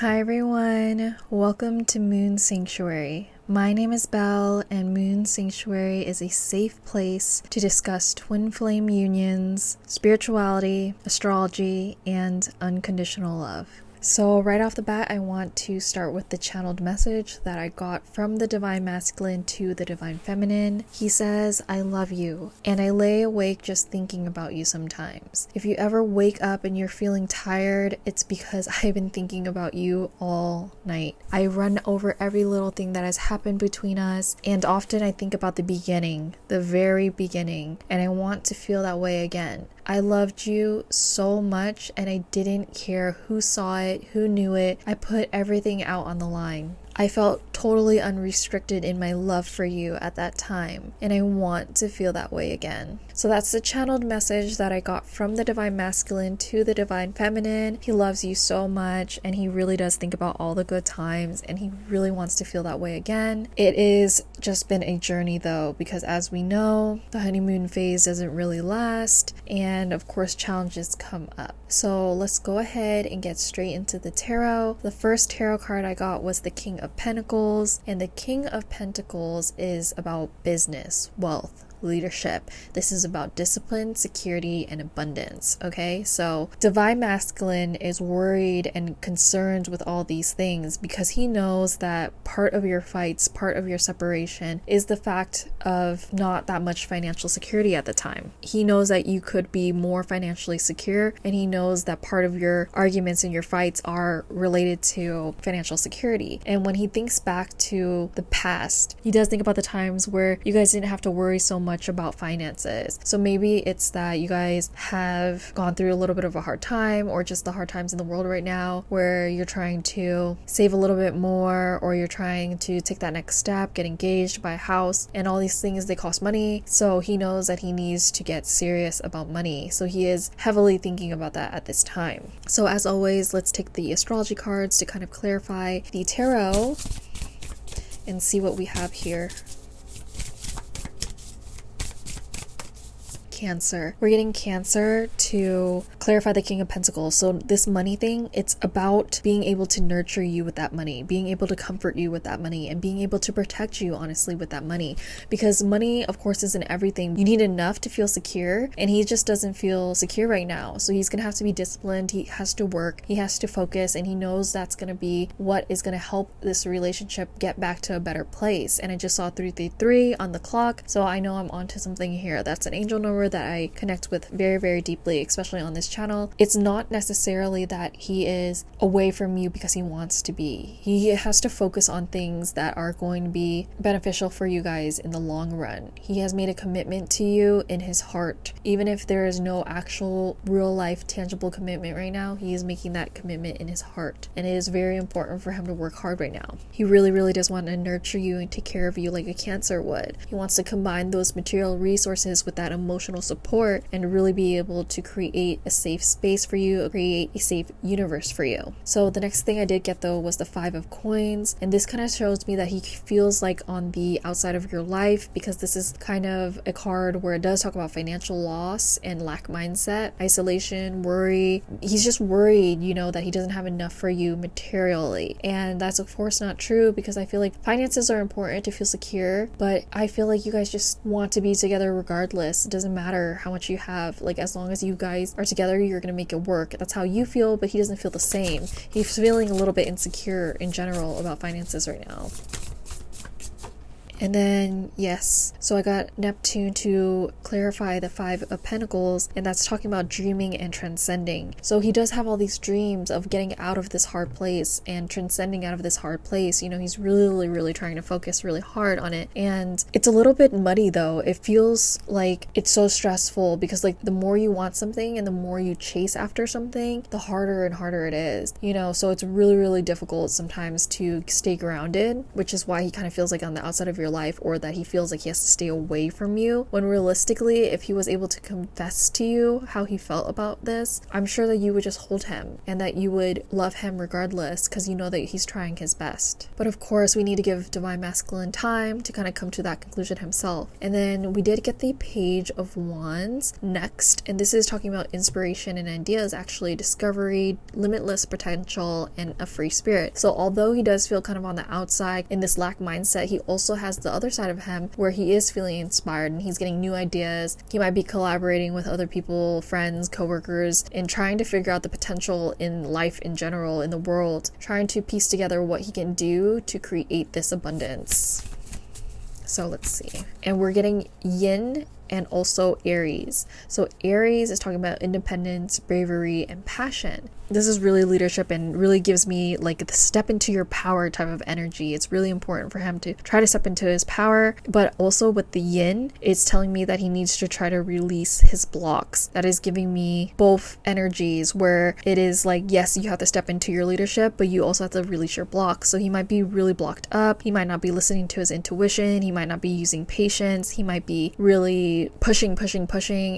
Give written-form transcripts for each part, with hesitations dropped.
Hi everyone, welcome to Moon Sanctuary. My name is Belle, and Moon Sanctuary is a safe place to discuss twin flame unions, spirituality, astrology, and unconditional love. So right off the bat, I want to start with the channeled message that I got from the Divine Masculine to the Divine Feminine. He says, I love you, and I lay awake just thinking about you sometimes. If you ever wake up and you're feeling tired, it's because I've been thinking about you all night. I run over every little thing that has happened between us, and often I think about the beginning, the very beginning, and I want to feel that way again. I loved you so much, and I didn't care who saw it, who knew it. I put everything out on the line. I felt totally unrestricted in my love for you at that time, and I want to feel that way again. So that's the channeled message that I got from the Divine Masculine to the Divine Feminine. He loves you so much, and he really does think about all the good times, and he really wants to feel that way again. It is just been a journey though, because as we know, the honeymoon phase doesn't really last, and of course challenges come up. So let's go ahead and get straight into the tarot. The first tarot card I got was the King of Pentacles, and the King of Pentacles is about business, wealth, leadership. This is about discipline, security, and abundance. Okay, so Divine Masculine is worried and concerned with all these things because he knows that part of your fights, part of your separation is the fact of not that much financial security at the time. He knows that you could be more financially secure, and he knows that part of your arguments and your fights are related to financial security. And when he thinks back to the past, he does think about the times where you guys didn't have to worry so much about finances. So maybe it's that you guys have gone through a little bit of a hard time, or just the hard times in the world right now where you're trying to save a little bit more, or you're trying to take that next step, get engaged, buy a house, and all these things, they cost money. So he knows that he needs to get serious about money. So he is heavily thinking about that at this time. So as always, let's take the astrology cards to kind of clarify the tarot and see what we have here. Cancer. We're getting Cancer to clarify the King of Pentacles. So this money thing, it's about being able to nurture you with that money, being able to comfort you with that money, and being able to protect you honestly with that money, because money of course isn't everything. You need enough to feel secure, and he just doesn't feel secure right now. So he's gonna have to be disciplined, he has to work, he has to focus, and he knows that's gonna be what is gonna help this relationship get back to a better place. And I just saw 333 on the clock, so I know I'm onto something here. That's an angel number that I connect with very, very deeply, especially on this channel. It's not necessarily that he is away from you because he wants to be. He has to focus on things that are going to be beneficial for you guys in the long run. He has made a commitment to you in his heart. Even if there is no actual real life tangible commitment right now, he is making that commitment in his heart. And it is very important for him to work hard right now. He really, really does want to nurture you and take care of you like a Cancer would. He wants to combine those material resources with that emotional support and really be able to create a safe space for you, create a safe universe for you. So the next thing I did get though was the 5 of Coins, and this kind of shows me that he feels like on the outside of your life, because this is kind of a card where it does talk about financial loss and lack mindset, isolation, worry. He's just worried, you know, that he doesn't have enough for you materially, and that's of course not true, because I feel like finances are important to feel secure, but I feel like you guys just want to be together regardless. It doesn't matter how much you have, like as long as you guys are together, you're gonna make it work. That's how you feel, but he doesn't feel the same. He's feeling a little bit insecure in general about finances right now. And then, yes, so I got Neptune to clarify the 5 of Pentacles, and that's talking about dreaming and transcending. So he does have all these dreams of getting out of this hard place and transcending out of this hard place. You know, he's really, really trying to focus really hard on it. And it's a little bit muddy though. It feels like it's so stressful because like the more you want something and the more you chase after something, the harder and harder it is, you know, so it's really, really difficult sometimes to stay grounded, which is why he kind of feels like on the outside of your life, or that he feels like he has to stay away from you, when realistically, if he was able to confess to you how he felt about this, I'm sure that you would just hold him and that you would love him regardless, because you know that he's trying his best. But of course, we need to give divine masculine time to kind of come to that conclusion himself. And then we did get the Page of Wands next, and this is talking about inspiration and ideas, actually discovery, limitless potential, and a free spirit. So although he does feel kind of on the outside in this lack mindset, he also has the other side of him where he is feeling inspired and he's getting new ideas. He might be collaborating with other people, friends, coworkers, and trying to figure out the potential in life in general, in the world, trying to piece together what he can do to create this abundance. So let's see. And we're getting yin and also Aries. So Aries is talking about independence, bravery, and passion. This is really leadership and really gives me like the step into your power type of energy. It's really important for him to try to step into his power, but also with the yin, it's telling me that he needs to try to release his blocks. That is giving me both energies where it is like, yes, you have to step into your leadership, but you also have to release your blocks. So he might be really blocked up. He might not be listening to his intuition. He might not be using patience. He might be really pushing,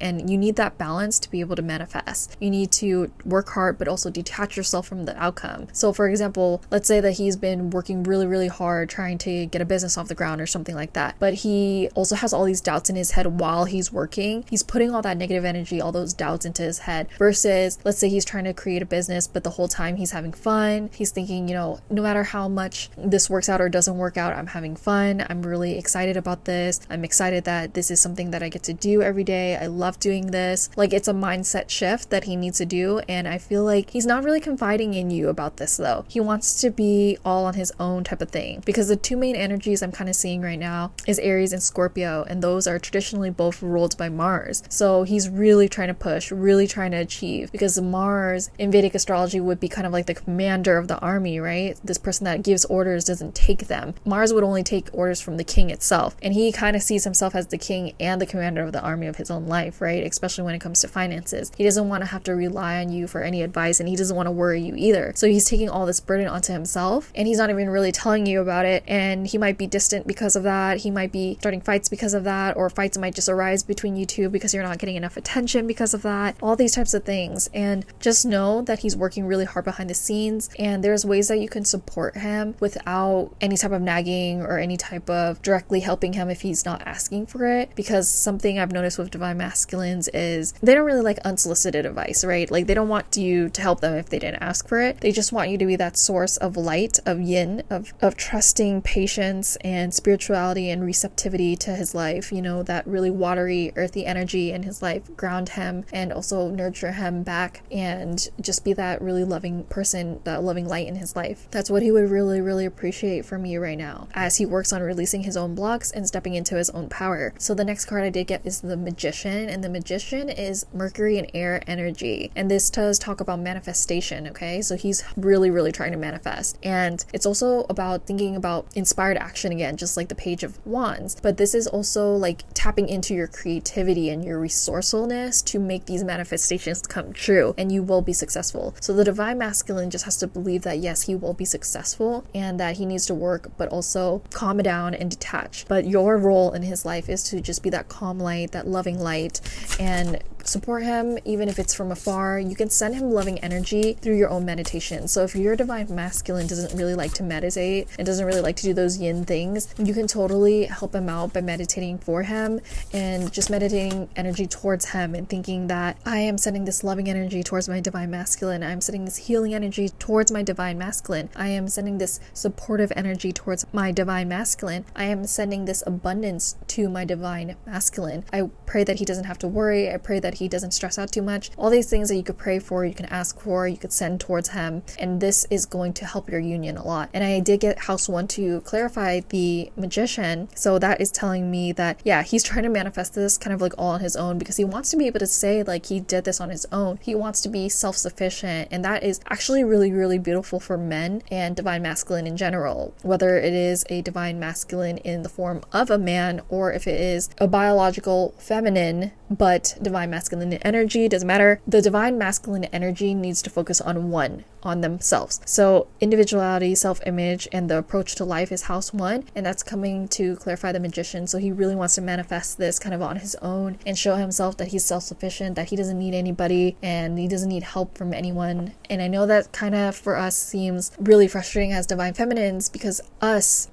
and you need that balance to be able to manifest. You need to work hard, but also detach yourself from the outcome. So for example, let's say that he's been working really hard trying to get a business off the ground or something like that, but he also has all these doubts in his head while he's working. He's putting all that negative energy, all those doubts into his head, versus let's say he's trying to create a business, but the whole time he's having fun. He's thinking, no matter how much this works out or doesn't work out, I'm having fun. I'm really excited about this. I'm excited that this is something that I get to do every day. I love doing this. Like, it's a mindset shift that he needs to do, and I feel like he's not really confiding in you about this though. He wants to be all on his own type of thing, because the two main energies I'm kind of seeing right now is Aries and Scorpio, and those are traditionally both ruled by Mars. So he's really trying to push, really trying to achieve, because Mars in Vedic astrology would be kind of like the commander of the army, right? This person that gives orders doesn't take them. Mars would only take orders from the king itself, and he kind of sees himself as the king and the commander of the army of his own life, right? Especially when it comes to finances. He doesn't want to have to rely on you for any advice, and he doesn't want to worry you either. So he's taking all this burden onto himself, and he's not even really telling you about it, and he might be distant because of that. He might be starting fights because of that, or fights might just arise between you two because you're not getting enough attention because of that. All these types of things. And just know that he's working really hard behind the scenes, and there's ways that you can support him without any type of nagging or any type of directly helping him if he's not asking for it. Because something I've noticed with divine masculines is they don't really like unsolicited advice, right? Like, they don't want you to help them if they didn't ask for it. They just want you to be that source of light, of yin, of trusting, patience, and spirituality and receptivity to his life. That really watery, earthy energy in his life. Ground him and also nurture him back, and just be that really loving person, that loving light in his life. That's what he would really appreciate from you right now, as he works on releasing his own blocks and stepping into his own power. So the next card I did get is the Magician, and the Magician is Mercury and air energy, and this does talk about manifestation. Okay, so he's really trying to manifest, and it's also about thinking about inspired action again, just like the Page of Wands. But this is also like tapping into your creativity and your resourcefulness to make these manifestations come true, and you will be successful. So the divine masculine just has to believe that yes, he will be successful, and that he needs to work, but also calm down and detach. But your role in his life is to just be that calm light, that loving light, and support him even if it's from afar. You can send him loving energy through your own meditation. So if your divine masculine doesn't really like to meditate and doesn't really like to do those yin things, you can totally help him out by meditating for him, and just meditating energy towards him and thinking that I am sending this loving energy towards my divine masculine. I'm sending this healing energy towards my divine masculine. I am sending this supportive energy towards my divine masculine. I am sending this abundance to my divine masculine. I pray that he doesn't have to worry. I pray that he doesn't stress out too much. All these things that you could pray for, you can ask for, you could send towards him, and this is going to help your union a lot. And I did get house 1 to clarify the Magician, so that is telling me that yeah, he's trying to manifest this kind of like all on his own, because he wants to be able to say like he did this on his own. He wants to be self-sufficient, and that is actually really beautiful for men and divine masculine in general, whether it is a divine masculine in the form of a man, or if it is a biological feminine but divine masculine energy. Doesn't matter. The divine masculine energy needs to focus on one on themselves. So individuality, self-image, and the approach to life is house 1, and that's coming to clarify the Magician. So he really wants to manifest this kind of on his own and show himself that he's self-sufficient, that he doesn't need anybody and he doesn't need help from anyone. And I know that kind of for us seems really frustrating as divine feminines, because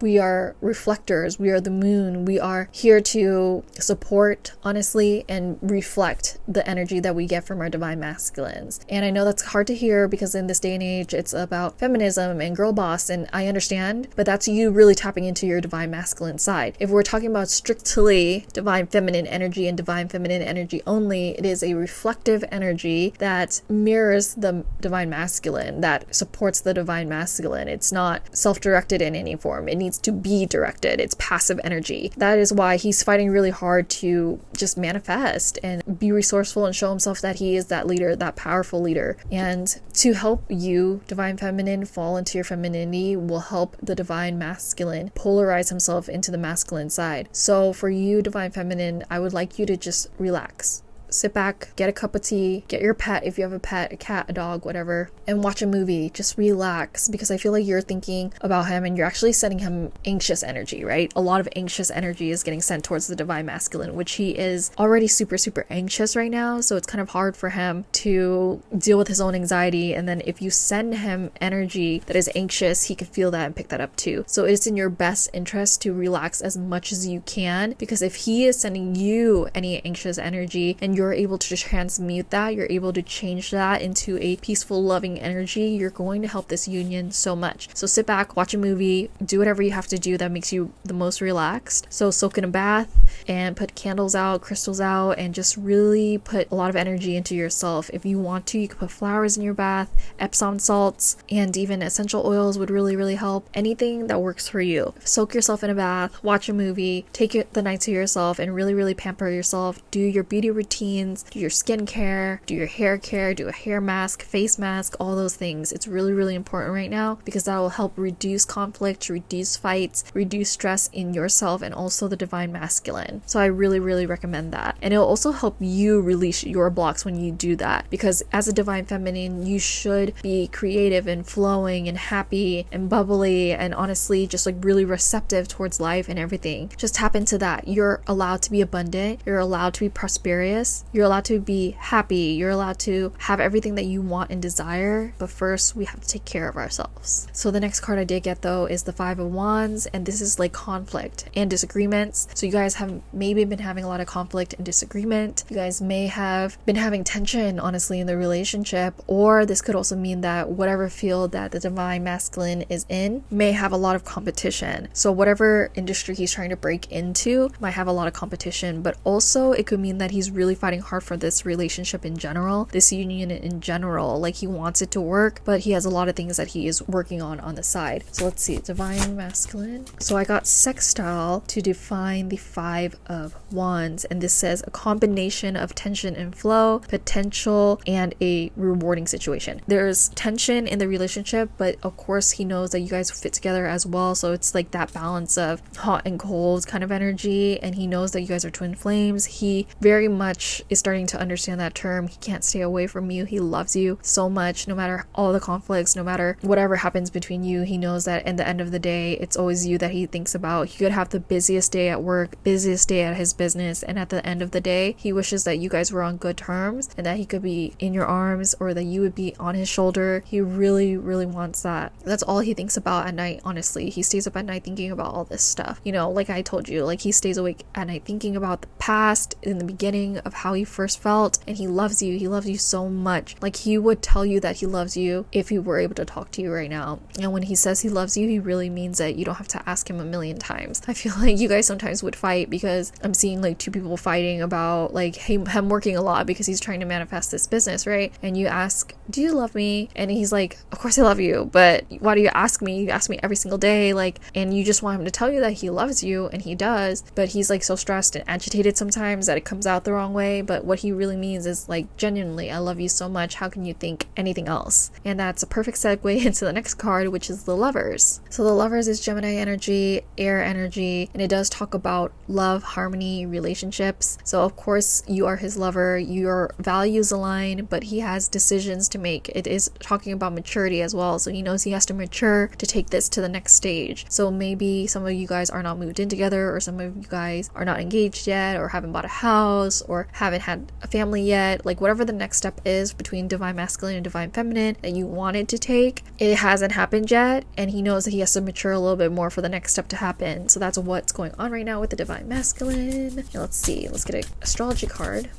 we are reflectors, we are the moon, we are here to support, honestly, and reflect the energy that we get from our divine masculines. And I know that's hard to hear because in this day and age it's about feminism and girl boss, and I understand, but that's you really tapping into your divine masculine side. If we're talking about strictly divine feminine energy and divine feminine energy only, it is a reflective energy that mirrors the divine masculine, that supports the divine masculine. It's not self-directed in any form. It needs to be directed. It's passive energy. That is why he's fighting really hard to just manifest and be resourceful and show himself that he is that leader, that powerful leader. And to help you, divine feminine, fall into your femininity will help the divine masculine polarize himself into the masculine side. So for you, divine feminine, I would like you to just relax. Sit back, get a cup of tea, get your pet, if you have a pet, a cat, a dog, whatever, and watch a movie. Just relax, because I feel like you're thinking about him and you're actually sending him anxious energy, right? A lot of anxious energy is getting sent towards the divine masculine, which he is already super, super anxious right now. So it's kind of hard for him to deal with his own anxiety. And then if you send him energy that is anxious, he could feel that and pick that up too. So it's in your best interest to relax as much as you can, because if he is sending you any anxious energy and you're able to transmute that, you're able to change that into a peaceful, loving energy, you're going to help this union so much. So sit back, watch a movie, do whatever you have to do that makes you the most relaxed. So soak in a bath and put candles out, crystals out, and just really put a lot of energy into yourself. If you want to, you can put flowers in your bath, Epsom salts, and even essential oils would really, really help. Anything that works for you. Soak yourself in a bath, watch a movie, take the night to yourself, and really, really pamper yourself. Do your beauty routine, do your skincare, do your hair care, do a hair mask, face mask, all those things. It's really, really important right now, because that will help reduce conflict, reduce fights, reduce stress in yourself and also the divine masculine. So I really, really recommend that. And it'll also help you release your blocks when you do that, because as a divine feminine, you should be creative and flowing and happy and bubbly and honestly just like really receptive towards life and everything. Just tap into that. You're allowed to be abundant. You're allowed to be prosperous. You're allowed to be happy. You're allowed to have everything that you want and desire. But first, we have to take care of ourselves. So the next card I did get though is the 5 of Wands, and this is like conflict and disagreements. So you guys have maybe been having a lot of conflict and disagreement. You guys may have been having tension, honestly, in the relationship, or this could also mean that whatever field that the divine masculine is in may have a lot of competition. So whatever industry he's trying to break into might have a lot of competition, but also it could mean that he's really fighting hard for this relationship in general, this union in general. Like he wants it to work, but he has a lot of things that he is working on the side. So let's see, divine masculine. So I got sextile to define the 5 of Wands, and this says a combination of tension and flow, potential, and a rewarding situation. There's tension in the relationship, but of course he knows that you guys fit together as well. So it's like that balance of hot and cold kind of energy, and he knows that you guys are twin flames. He very much is starting to understand that term. He can't stay away from you. He loves you so much, no matter all the conflicts, no matter whatever happens between you. He knows that at the end of the day, it's always you that he thinks about. He could have the busiest day at work, busiest day at his business, and at the end of the day, he wishes that you guys were on good terms and that he could be in your arms or that you would be on his shoulder. He really, really wants that. That's all he thinks about at night, honestly. He stays up at night thinking about all this stuff. You know, like I told you, like he stays awake at night thinking about the past, in the beginning of how he first felt, and he loves you. He loves you so much. Like he would tell you that he loves you if he were able to talk to you right now. And when he says he loves you, he really means it. You don't have to ask him a million times. I feel like you guys sometimes would fight, because I'm seeing like 2 people fighting about like him working a lot because he's trying to manifest this business, right? And you ask, do you love me? And he's like, of course I love you, but why do you ask me? You ask me every single day, like, and you just want him to tell you that he loves you, and he does, but he's like so stressed and agitated sometimes that it comes out the wrong way. way, but what he really means is like, genuinely, I love you so much, how can you think anything else? And that's a perfect segue into the next card, which is the Lovers. So the Lovers is Gemini energy, air energy, and it does talk about love, harmony, relationships. So of course you are his lover, your values align, but he has decisions to make. It is talking about maturity as well, so he knows he has to mature to take this to the next stage. So maybe some of you guys are not moved in together, or some of you guys are not engaged yet, or haven't bought a house, or haven't had a family yet. Like whatever the next step is between divine masculine and divine feminine that you wanted to take, it hasn't happened yet, and he knows that he has to mature a little bit more for the next step to happen. So that's what's going on right now with the divine masculine. Now let's see, let's get an astrology card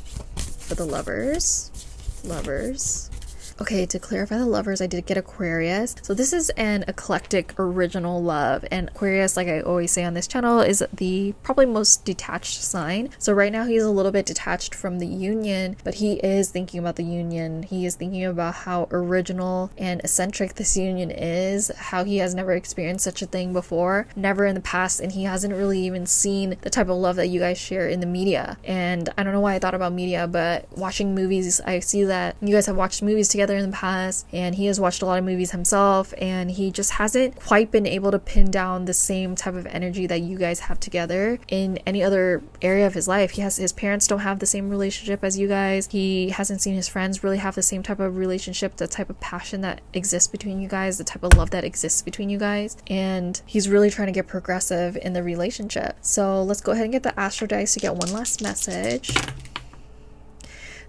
for the Lovers. Okay, to clarify the Lovers, I did get Aquarius. So this is an eclectic original love, and Aquarius, like I always say on this channel, is the probably most detached sign. So right now he's a little bit detached from the union, but he is thinking about the union. He is thinking about how original and eccentric this union is, how he has never experienced such a thing before, never in the past, and he hasn't really even seen the type of love that you guys share in the media. And I don't know why I thought about media, but watching movies, I see that you guys have watched movies together in the past, and he has watched a lot of movies himself, and he just hasn't quite been able to pin down the same type of energy that you guys have together in any other area of his life. His parents don't have the same relationship as you guys. He hasn't seen his friends really have the same type of relationship, the type of passion that exists between you guys, the type of love that exists between you guys, and he's really trying to get progressive in the relationship. So let's go ahead and get the astro dice to get one last message.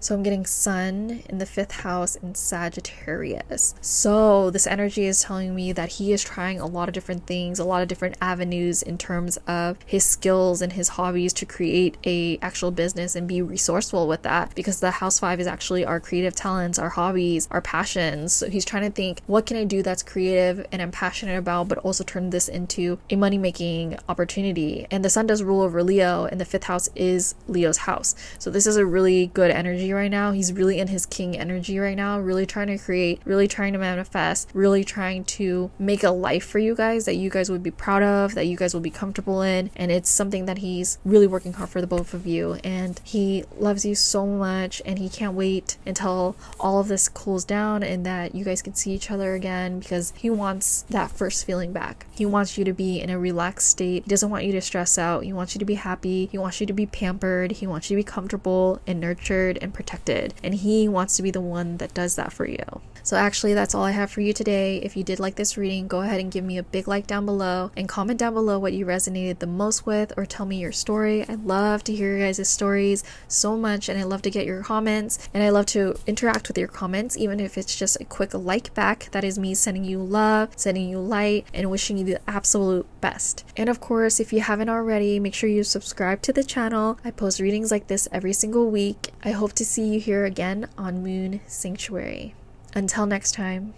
So I'm getting Sun in the 5th house in Sagittarius. So this energy is telling me that he is trying a lot of different things, a lot of different avenues in terms of his skills and his hobbies to create a actual business and be resourceful with that, because the house 5 is actually our creative talents, our hobbies, our passions. So he's trying to think, what can I do that's creative and I'm passionate about, but also turn this into a money-making opportunity. And the Sun does rule over Leo, and the 5th house is Leo's house. So this is a really good energy right now. He's really in his king energy right now, really trying to create, really trying to manifest, really trying to make a life for you guys that you guys would be proud of, that you guys will be comfortable in. And it's something that he's really working hard for the both of you, and he loves you so much, and he can't wait until all of this cools down and that you guys can see each other again, because he wants that first feeling back. He wants you to be in a relaxed state. He doesn't want you to stress out. He wants you to be happy. He wants you to be pampered. He wants you to be comfortable and nurtured and protected, and he wants to be the one that does that for you. So actually, that's all I have for you today. If you did like this reading, go ahead and give me a big like down below, and comment down below what you resonated the most with, or tell me your story. I love to hear your guys' stories so much, and I love to get your comments, and I love to interact with your comments, even if it's just a quick like back. That is me sending you love, sending you light, and wishing you the absolute best. And of course, if you haven't already, make sure you subscribe to the channel. I post readings like this every single week. I hope to see you here again on Moon Sanctuary. Until next time.